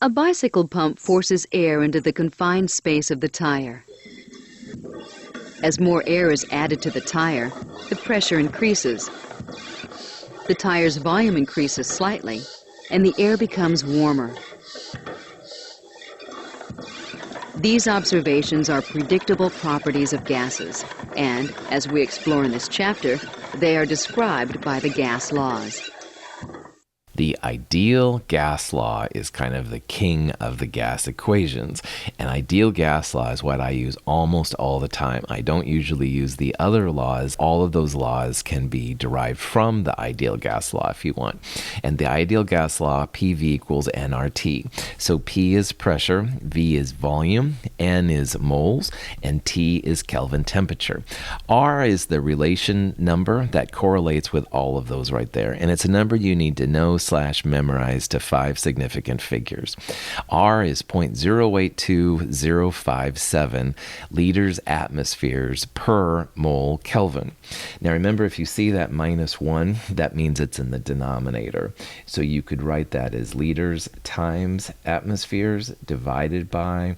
A bicycle pump forces air into the confined space of the tire. As more air is added to the tire, the pressure increases. The tire's volume increases slightly, and the air becomes warmer. These observations are predictable properties of gases, and, as we explore in this chapter, they are described by the gas laws. The ideal gas law is kind of the king of the gas equations. An ideal gas law is what I use almost all the time. I don't usually use the other laws. All of those laws can be derived from the ideal gas law if you want. And the ideal gas law, PV equals nRT. So P is pressure, V is volume, N is moles, and T is Kelvin temperature. R is the relation number that correlates with all of those right there. And it's a number you need to know / memorize to 5 significant figures. R is 0.082057 liters atmospheres per mole Kelvin. Now remember, if you see that -1, that means it's in the denominator. So you could write that as liters times atmospheres divided by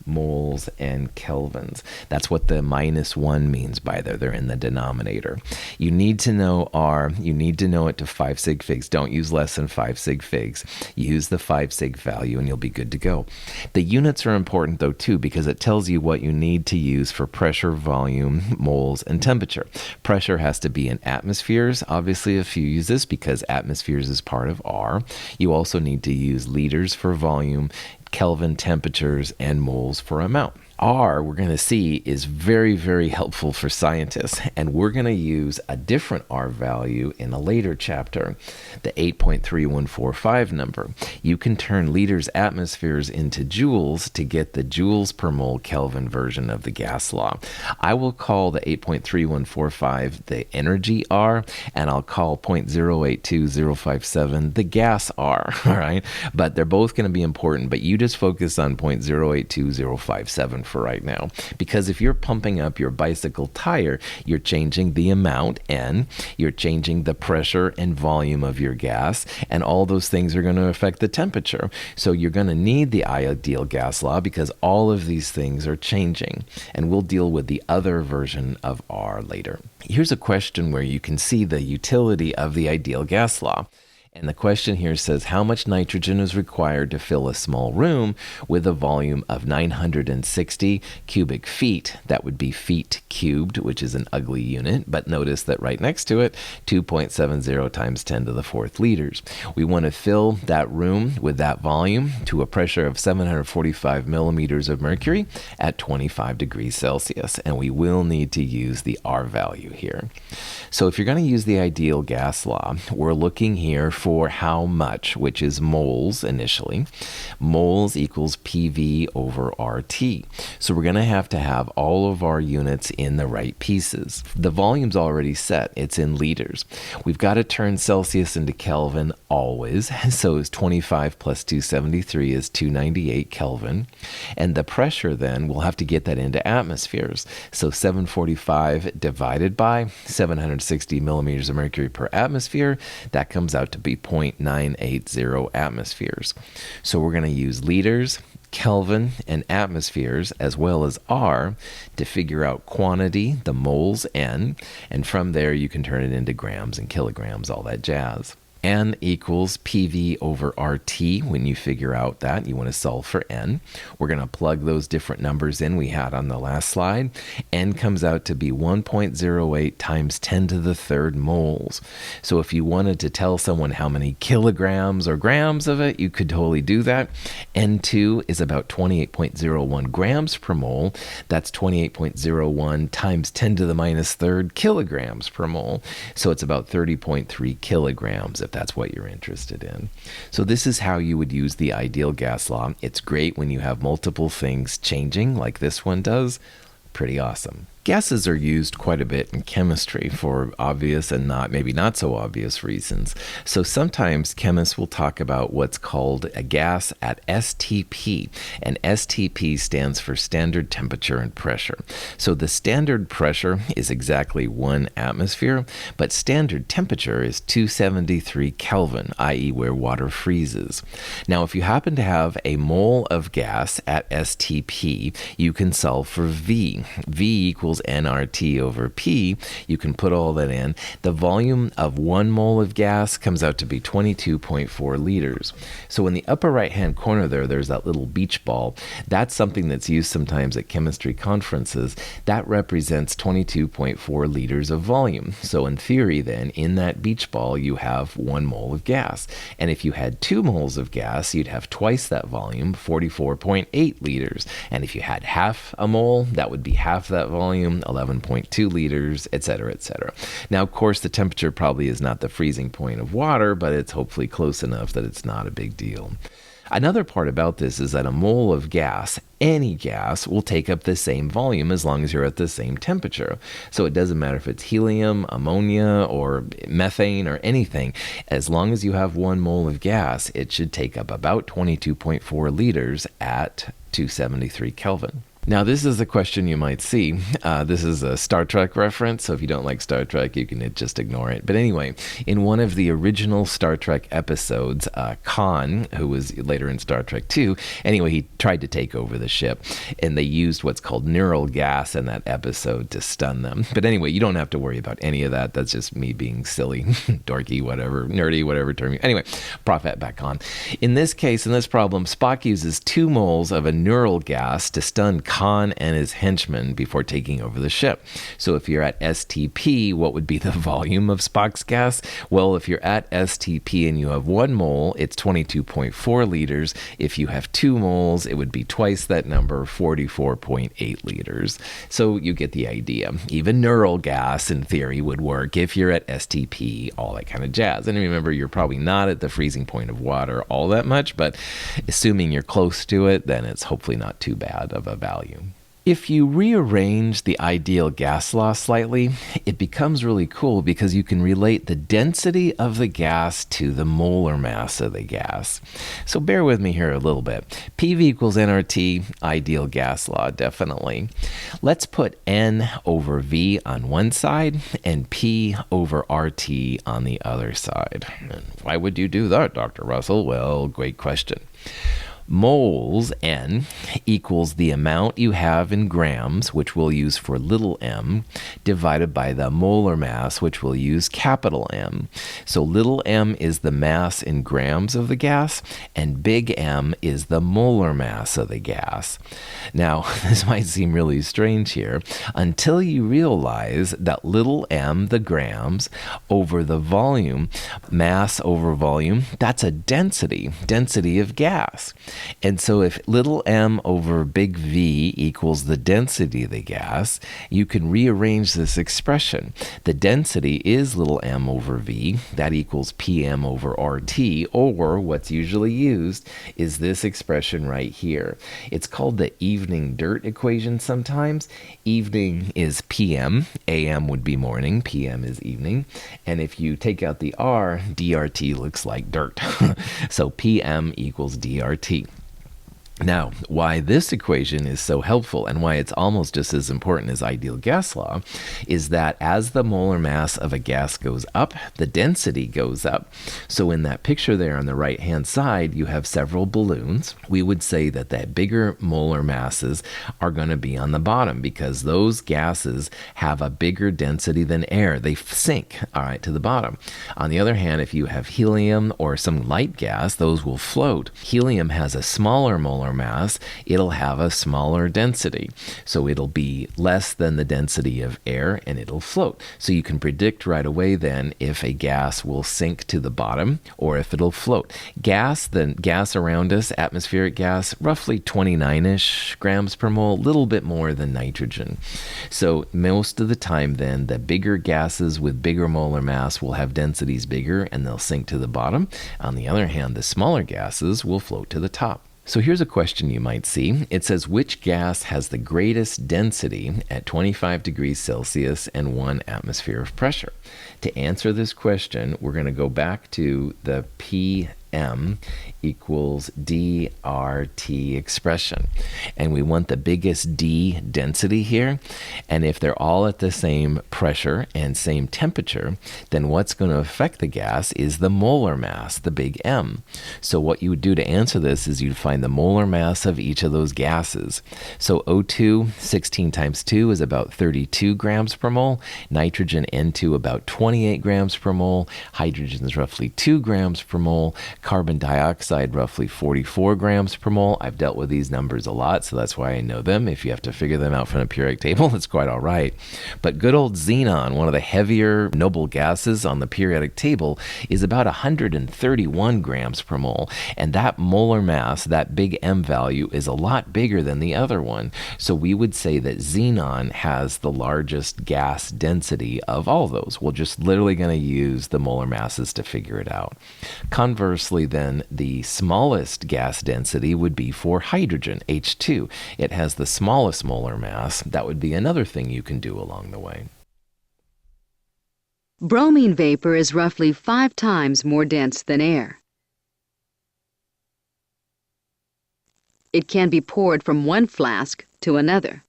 moles and kelvins. That's what the -1 means by there. They're in the denominator. You need to know R. You need to know it to 5 sig figs. Don't use less than 5 sig figs. Use the 5 sig value and you'll be good to go. The units are important though too, because it tells you what you need to use for pressure, volume, moles, and temperature. Pressure has to be in atmospheres, obviously, if you use this, because atmospheres is part of R. You also need to use liters for volume, Kelvin temperatures, and moles for amount. R, we're going to see, is very, very helpful for scientists, and we're going to use a different R value in a later chapter, the 8.3145 number. You can turn liters atmospheres into joules to get the joules per mole Kelvin version of the gas law. I will call the 8.3145 the energy R, and I'll call 0.082057 the gas R, all right? But they're both going to be important, but you just focus on 0.082057 for right now, because if you're pumping up your bicycle tire, you're changing the amount N, you're changing the pressure and volume of your gas, and all those things are going to affect the temperature. So you're going to need the ideal gas law because all of these things are changing, and we'll deal with the other version of R later. Here's a question where you can see the utility of the ideal gas law. And the question here says, how much nitrogen is required to fill a small room with a volume of 960 cubic feet? That would be feet cubed, which is an ugly unit, but notice that right next to it, 2.70 times 10 to the 4th liters. We want to fill that room with that volume to a pressure of 745 millimeters of mercury at 25 degrees Celsius, and we will need to use the R value here. So if you're going to use the ideal gas law, we're looking here for how much, which is moles initially. Moles equals PV over RT. So we're going to have all of our units in the right pieces. The volume's already set. It's in liters. We've got to turn Celsius into Kelvin always. So it's 25 plus 273 is 298 Kelvin. And the pressure then, we'll have to get that into atmospheres. So 745 divided by 760 millimeters of mercury per atmosphere, that comes out to be 0.980 atmospheres. So we're going to use liters, Kelvin, and atmospheres, as well as R, to figure out quantity, the moles N, and from there you can turn it into grams and kilograms, all that jazz. N equals PV over RT. When you figure out that, you want to solve for N. We're going to plug those different numbers in we had on the last slide. N comes out to be 1.08 times 10 to the 3rd moles. So if you wanted to tell someone how many kilograms or grams of it, you could totally do that. N2 is about 28.01 grams per mole. That's 28.01 times 10 to the minus 3rd kilograms per mole. So it's about 30.3 kilograms if that's what you're interested in. So this is how you would use the ideal gas law. It's great when you have multiple things changing like this one does. Pretty awesome. Gases are used quite a bit in chemistry for obvious and maybe not so obvious reasons. So sometimes chemists will talk about what's called a gas at STP, and STP stands for standard temperature and pressure. So the standard pressure is exactly 1 atmosphere, but standard temperature is 273 Kelvin, i.e. where water freezes. Now, if you happen to have a mole of gas at STP, you can solve for V. V equals nRT over P. You can put all that in. The volume of 1 mole of gas comes out to be 22.4 liters. So in the upper right-hand corner there's that little beach ball. That's something that's used sometimes at chemistry conferences. That represents 22.4 liters of volume. So in theory then, in that beach ball, you have 1 mole of gas. And if you had 2 moles of gas, you'd have twice that volume, 44.8 liters. And if you had half a mole, that would be half that volume, 11.2 liters, etc., etc. Now, of course, the temperature probably is not the freezing point of water, but it's hopefully close enough that it's not a big deal. Another part about this is that a mole of gas, any gas, will take up the same volume as long as you're at the same temperature. So it doesn't matter if it's helium, ammonia, or methane, or anything. As long as you have 1 mole of gas, it should take up about 22.4 liters at 273 Kelvin. Now, this is a question you might see. This is a Star Trek reference, so if you don't like Star Trek, you can just ignore it. But anyway, in one of the original Star Trek episodes, Khan, who was later in Star Trek 2, anyway, he tried to take over the ship, and they used what's called neural gas in that episode to stun them. But anyway, you don't have to worry about any of that. That's just me being silly, dorky, whatever, nerdy, whatever term. Anyway, prop that back on. In this case, in this problem, Spock uses 2 moles of a neural gas to stun Khan and his henchmen before taking over the ship. So if you're at STP, what would be the volume of Spock's gas? Well, if you're at STP and you have 1 mole, it's 22.4 liters. If you have 2 moles, it would be twice that number, 44.8 liters. So you get the idea. Even neural gas, in theory, would work if you're at STP, all that kind of jazz. And remember, you're probably not at the freezing point of water all that much, but assuming you're close to it, then it's hopefully not too bad of a value. If you rearrange the ideal gas law slightly, it becomes really cool because you can relate the density of the gas to the molar mass of the gas. So bear with me here a little bit. PV equals nRT, ideal gas law, definitely. Let's put N over V on one side and P over RT on the other side. And why would you do that, Dr. Russell? Well, great question. Moles, N, equals the amount you have in grams, which we'll use for little m, divided by the molar mass, which we'll use capital M. So little m is the mass in grams of the gas, and big M is the molar mass of the gas. Now, this might seem really strange here, until you realize that little m, the grams, over the volume, mass over volume, that's a density of gas. And so if little m over big V equals the density of the gas, you can rearrange this expression. The density is little m over V, that equals Pm over RT, or what's usually used is this expression right here. It's called the evening dirt equation sometimes. Evening is PM, AM would be morning, PM is evening, and if you take out the R, DRT looks like dirt. So PM equals DRT. Now, why this equation is so helpful and why it's almost just as important as ideal gas law is that as the molar mass of a gas goes up, the density goes up. So in that picture there on the right-hand side, you have several balloons. We would say that the bigger molar masses are going to be on the bottom because those gases have a bigger density than air. They sink, all right, to the bottom. On the other hand, if you have helium or some light gas, those will float. Helium has a smaller molar mass, it'll have a smaller density. So it'll be less than the density of air and it'll float. So you can predict right away then if a gas will sink to the bottom or if it'll float. Gas, the gas around us, atmospheric gas, roughly 29-ish grams per mole, a little bit more than nitrogen. So most of the time then, the bigger gases with bigger molar mass will have densities bigger and they'll sink to the bottom. On the other hand, the smaller gases will float to the top. So here's a question you might see. It says, which gas has the greatest density at 25 degrees Celsius and 1 atmosphere of pressure? To answer this question, we're going to go back to the PM equals dRT expression. And we want the biggest D density here. And if they're all at the same pressure and same temperature, then what's going to affect the gas is the molar mass, the big M. So what you would do to answer this is you'd find the molar mass of each of those gases. So O2, 16 times 2 is about 32 grams per mole. Nitrogen, N2, about 28 grams per mole. Hydrogen is roughly 2 grams per mole. Carbon dioxide, roughly 44 grams per mole. I've dealt with these numbers a lot, so that's why I know them. If you have to figure them out from a periodic table, it's quite all right. But good old xenon, one of the heavier noble gases on the periodic table, is about 131 grams per mole. And that molar mass, that big M value, is a lot bigger than the other one. So we would say that xenon has the largest gas density of all those. We're just literally going to use the molar masses to figure it out. Conversely, then, the smallest gas density would be for hydrogen, H2. It has the smallest molar mass. That would be another thing you can do along the way. Bromine vapor is roughly 5 times more dense than air. It can be poured from one flask to another.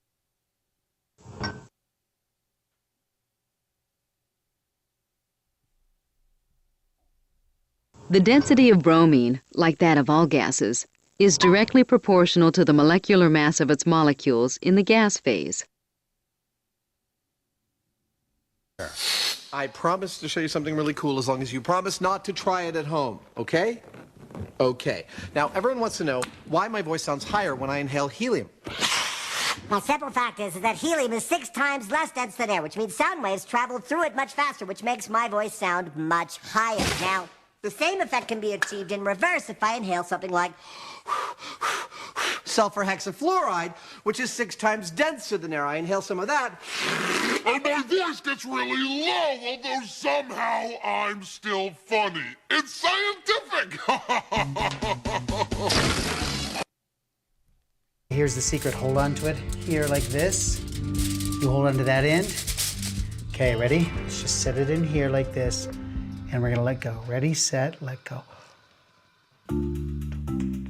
The density of bromine, like that of all gases, is directly proportional to the molecular mass of its molecules in the gas phase. I promise to show you something really cool as long as you promise not to try it at home, okay? Okay. Now, everyone wants to know why my voice sounds higher when I inhale helium. My simple fact is that helium is 6 times less dense than air, which means sound waves travel through it much faster, which makes my voice sound much higher. Now, the same effect can be achieved in reverse if I inhale something like Sulfur hexafluoride, which is 6 times denser than air. I inhale some of that, and my voice gets really low, although somehow I'm still funny. It's scientific! Here's the secret. Hold on to it here like this. You hold on to that end. Okay, ready? Let's just set it in here like this. And we're gonna let go. Ready, set, let go.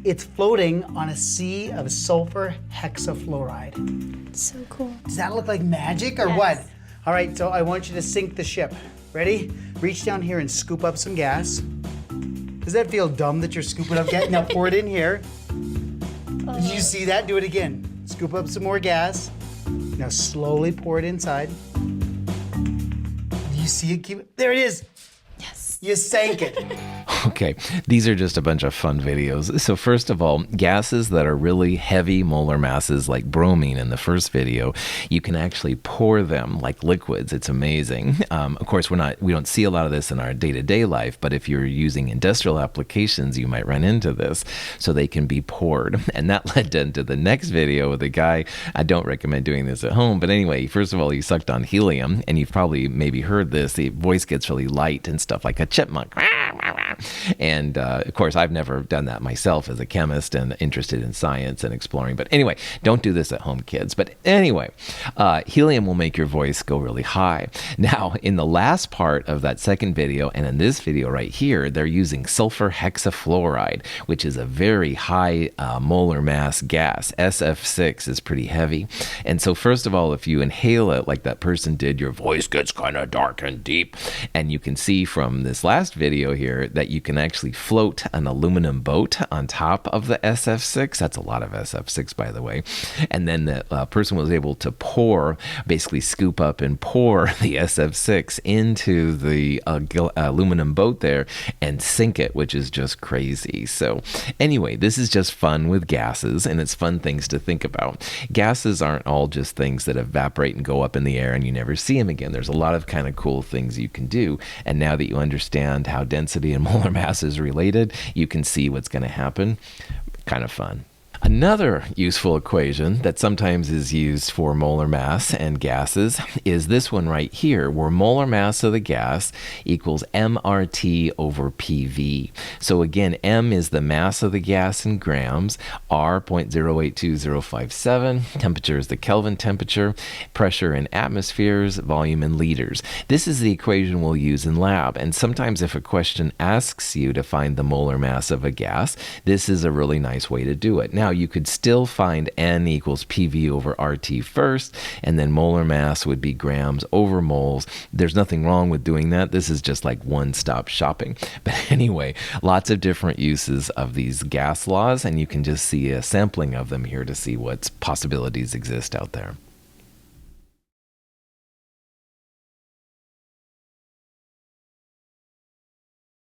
It's floating on a sea of sulfur hexafluoride. So cool. Does that look like magic or Yes. what? All right, so I want you to sink the ship. Ready? Reach down here and scoop up some gas. Does that feel dumb that you're scooping up gas? Now pour it in here. Did you see that? Do it again. Scoop up some more gas. Now slowly pour it inside. Do you see it? There it is. Yes. You sank it. Okay, these are just a bunch of fun videos. So first of all, gases that are really heavy molar masses like bromine in the first video, you can actually pour them like liquids. It's amazing. Of course, we don't see a lot of this in our day-to-day life, but if you're using industrial applications, you might run into this. So they can be poured. And that led into the next video with a guy. I don't recommend doing this at home, but anyway, first of all, he sucked on helium, and you've probably maybe heard this. The voice gets really light and stuff like a chipmunk. And of course, I've never done that myself as a chemist and interested in science and exploring. But anyway, don't do this at home, kids. But anyway, helium will make your voice go really high. Now, in the last part of that second video and in this video right here, they're using sulfur hexafluoride, which is a very high molar mass gas. SF6 is pretty heavy. And so first of all, if you inhale it like that person did, your voice gets kind of dark and deep. And you can see from this last video here that you can actually float an aluminum boat on top of the SF6. That's a lot of SF6, by the way. And then the person was able to basically scoop up and pour the SF6 into the aluminum boat there and sink it, which is just crazy. So anyway, this is just fun with gases, and it's fun things to think about. Gases aren't all just things that evaporate and go up in the air and you never see them again. There's a lot of kind of cool things you can do. And now that you understand how density and molar mass is related, you can see what's going to happen. Kind of fun. Another useful equation that sometimes is used for molar mass and gases is this one right here, where molar mass of the gas equals mRT over PV. So again, M is the mass of the gas in grams, R 0.082057, temperature is the Kelvin temperature, pressure in atmospheres, volume in liters. This is the equation we'll use in lab, and sometimes if a question asks you to find the molar mass of a gas, this is a really nice way to do it. Now, you could still find N equals PV over RT first, and then molar mass would be grams over moles. There's nothing wrong with doing that. This is just like one-stop shopping. But anyway, lots of different uses of these gas laws, and you can just see a sampling of them here to see what possibilities exist out there.